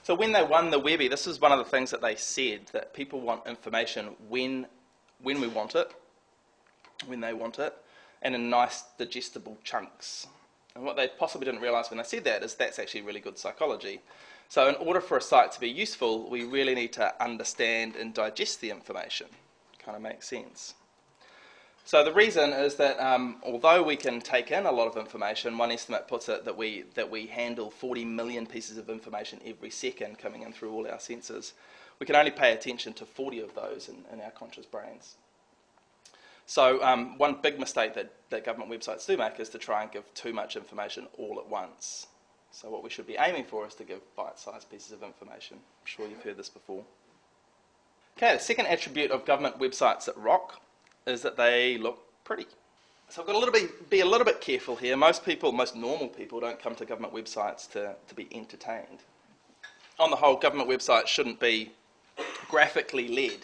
So when they won the Webby, this is one of the things that they said, that people want information when we want it, when they want it, and in nice digestible chunks. And what they possibly didn't realise when they said that is that's actually really good psychology. So in order for a site to be useful, we really need to understand and digest the information. Kind of makes sense. So the reason is that although we can take in a lot of information, one estimate puts it that we handle 40 million pieces of information every second coming in through all our senses. We can only pay attention to 40 of those in our conscious brains. So one big mistake that government websites do make is to try and give too much information all at once. So what we should be aiming for is to give bite-sized pieces of information. I'm sure you've heard this before. Okay, the second attribute of government websites that rock is that they look pretty. So I've got to be a little bit careful here. Most normal people don't come to government websites to be entertained. On the whole, government websites shouldn't be graphically led.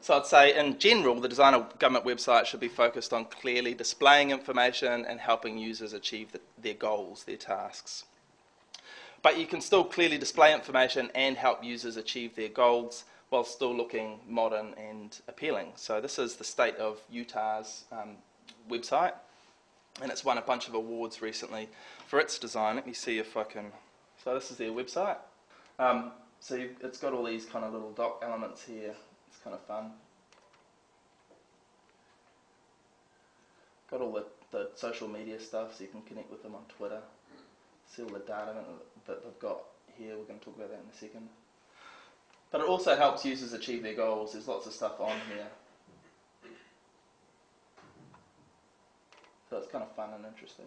So I'd say in general, the design of government websites should be focused on clearly displaying information and helping users achieve their goals, their tasks. But you can still clearly display information and help users achieve their goals while still looking modern and appealing. So this is the state of Utah's website, and it's won a bunch of awards recently for its design. Let me see if I can... So this is their website. It's got all these kind of little doc elements here. It's kind of fun. Got all the social media stuff, so you can connect with them on Twitter. See all the data that they've got here. We're going to talk about that in a second. But it also helps users achieve their goals. There's lots of stuff on here. So it's kind of fun and interesting.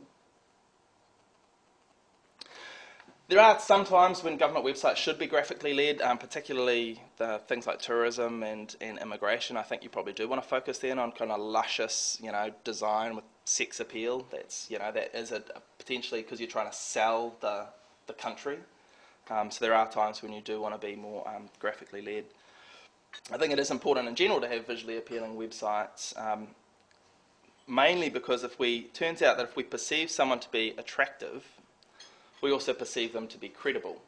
There are some times when government websites should be graphically led, particularly the things like tourism and immigration. I think you probably do want to focus then on kind of luscious, design with sex appeal. That is potentially because you're trying to sell the country. So there are times when you do want to be more graphically led. I think it is important in general to have visually appealing websites, mainly because turns out that if we perceive someone to be attractive, we also perceive them to be credible.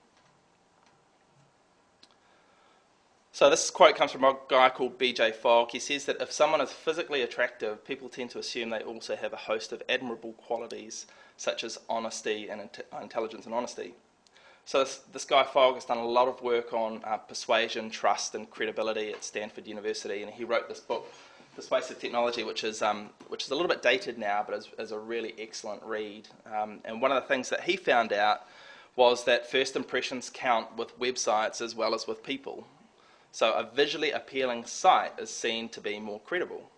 So this quote comes from a guy called B.J. Fogg. He says that if someone is physically attractive, people tend to assume they also have a host of admirable qualities, such as honesty and intelligence and honesty. So this guy Fogg has done a lot of work on persuasion, trust, and credibility at Stanford University, and he wrote this book, Persuasive Technology, which is a little bit dated now, but is a really excellent read. And one of the things that he found out was that first impressions count with websites as well as with people. So a visually appealing site is seen to be more credible.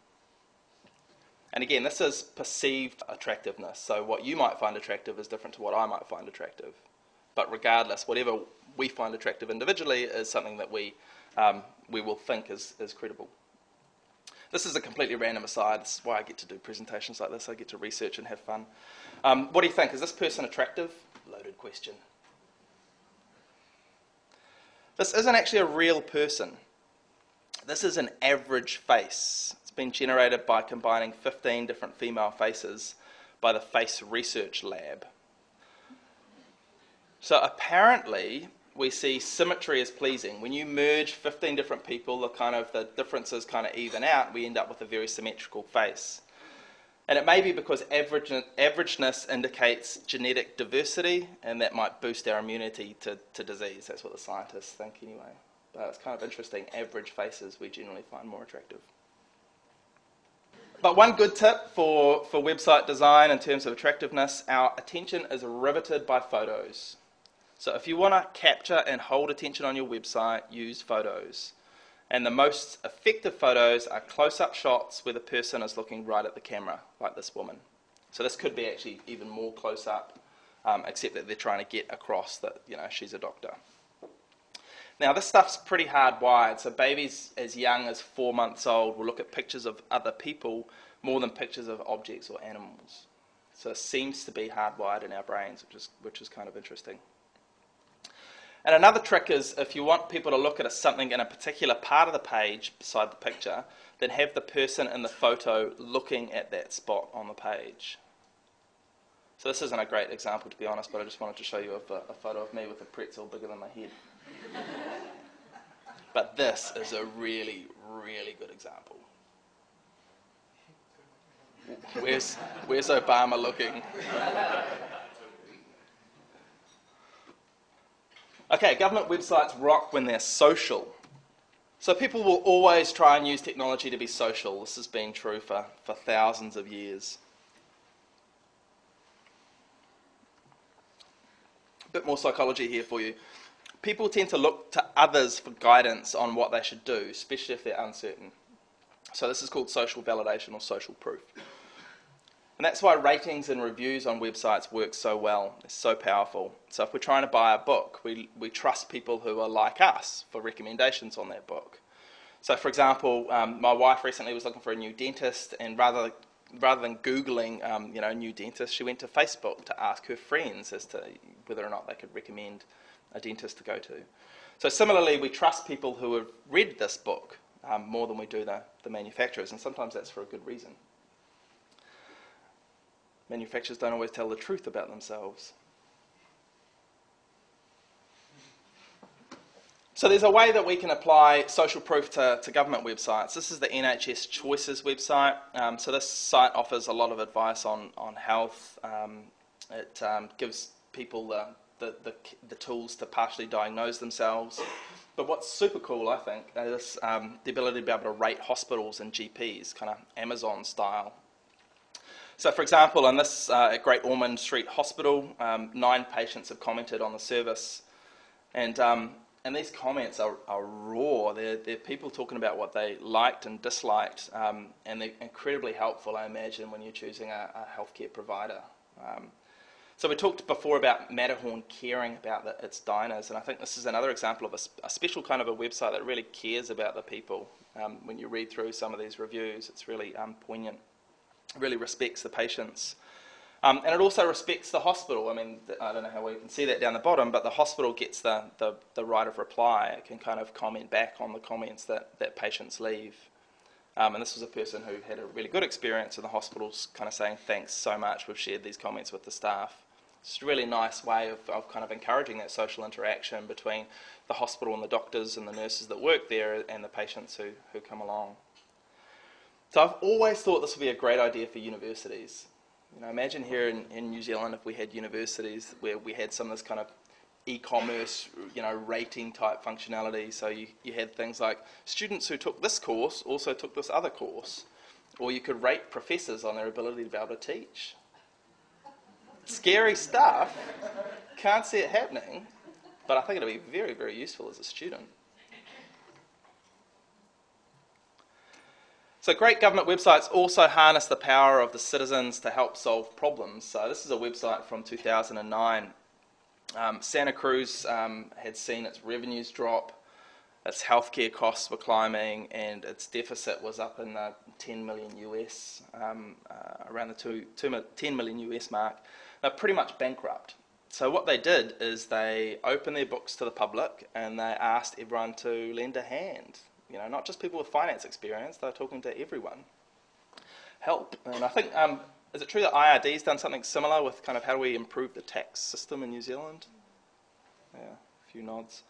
And again, this is perceived attractiveness. So what you might find attractive is different to what I might find attractive. But regardless, whatever we find attractive individually is something that we will think is credible. This is a completely random aside. This is why I get to do presentations like this. I get to research and have fun. What do you think? Is this person attractive? Loaded question. This isn't actually a real person. This is an average face. It's been generated by combining 15 different female faces by the Face Research Lab. So apparently, we see symmetry as pleasing. When you merge 15 different people, the differences kind of even out, we end up with a very symmetrical face. And it may be because averageness indicates genetic diversity, and that might boost our immunity to disease. That's what the scientists think anyway. But it's kind of interesting. Average faces we generally find more attractive. But one good tip for website design in terms of attractiveness, our attention is riveted by photos. So if you want to capture and hold attention on your website, use photos. And the most effective photos are close-up shots where the person is looking right at the camera, like this woman. So this could be actually even more close-up, except that they're trying to get across that, she's a doctor. Now this stuff's pretty hardwired, so babies as young as 4 months old will look at pictures of other people more than pictures of objects or animals. So it seems to be hardwired in our brains, which is kind of interesting. And another trick is if you want people to look at something in a particular part of the page beside the picture, then have the person in the photo looking at that spot on the page. So this isn't a great example, to be honest, but I just wanted to show you a photo of me with a pretzel bigger than my head. But this is a really, really good example. Where's Obama looking? Okay, government websites rock when they're social. So people will always try and use technology to be social. This has been true for thousands of years. A bit more psychology here for you. People tend to look to others for guidance on what they should do, especially if they're uncertain. So this is called social validation or social proof. And that's why ratings and reviews on websites work so well. They're so powerful. So if we're trying to buy a book, we trust people who are like us for recommendations on that book. So for example, my wife recently was looking for a new dentist, and rather than Googling a new dentist, she went to Facebook to ask her friends as to whether or not they could recommend a dentist to go to. So similarly, we trust people who have read this book more than we do the manufacturers, and sometimes that's for a good reason. Manufacturers don't always tell the truth about themselves. So there's a way that we can apply social proof to government websites. This is the NHS Choices website. So this site offers a lot of advice on health. It gives people the tools to partially diagnose themselves. But what's super cool, I think, is the ability to be able to rate hospitals and GPs, kind of Amazon style. So for example, in this at Great Ormond Street Hospital, 9 patients have commented on the service. And these comments are raw. They're people talking about what they liked and disliked, and they're incredibly helpful, I imagine, when you're choosing a healthcare provider. So we talked before about Matterhorn caring about its diners, and I think this is another example of a special kind of a website that really cares about the people. When you read through some of these reviews, it's really poignant. It really respects the patients. And it also respects the hospital. I mean, I don't know how well you can see that down the bottom, but the hospital gets the right of reply. It can kind of comment back on the comments that patients leave. And this was a person who had a really good experience, and the hospital's kind of saying, thanks so much, we've shared these comments with the staff. It's a really nice way of kind of encouraging that social interaction between the hospital and the doctors and the nurses that work there and the patients who come along. So I've always thought this would be a great idea for universities. Imagine here in New Zealand if we had universities where we had some of this kind of e-commerce, rating type functionality. So you had things like students who took this course also took this other course, or you could rate professors on their ability to be able to teach. Scary stuff. Can't see it happening, but I think it'll be very, very useful as a student. So great government websites also harness the power of the citizens to help solve problems. So this is a website from 2009. Santa Cruz had seen its revenues drop, its healthcare costs were climbing, and its deficit was up in the 10 million US, around the 10 million US mark. They're pretty much bankrupt. So what they did is they opened their books to the public and they asked everyone to lend a hand. Not just people with finance experience, they're talking to everyone. Help. And I think, is it true that IRD's done something similar with kind of how do we improve the tax system in New Zealand? Yeah, a few nods.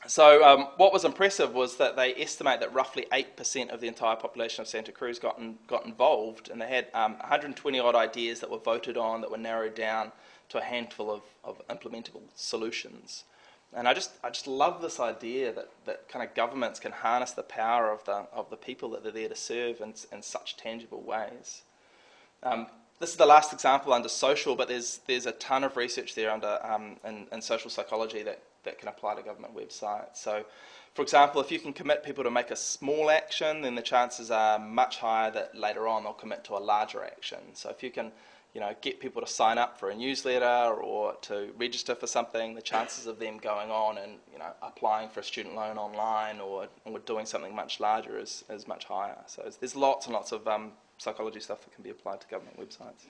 So what was impressive was that they estimate that roughly 8% of the entire population of Santa Cruz got involved, and they had 120 odd ideas that were voted on that were narrowed down to a handful of implementable solutions. And I just love this idea that kind of governments can harness the power of the people that they're there to serve in such tangible ways. This is the last example under social, but there's a ton of research there under in social psychology that can apply to government websites. So, for example, if you can commit people to make a small action, then the chances are much higher that later on they'll commit to a larger action. So if you can get people to sign up for a newsletter or to register for something, the chances of them going on and applying for a student loan online or doing something much larger is much higher. So there's lots and lots of psychology stuff that can be applied to government websites.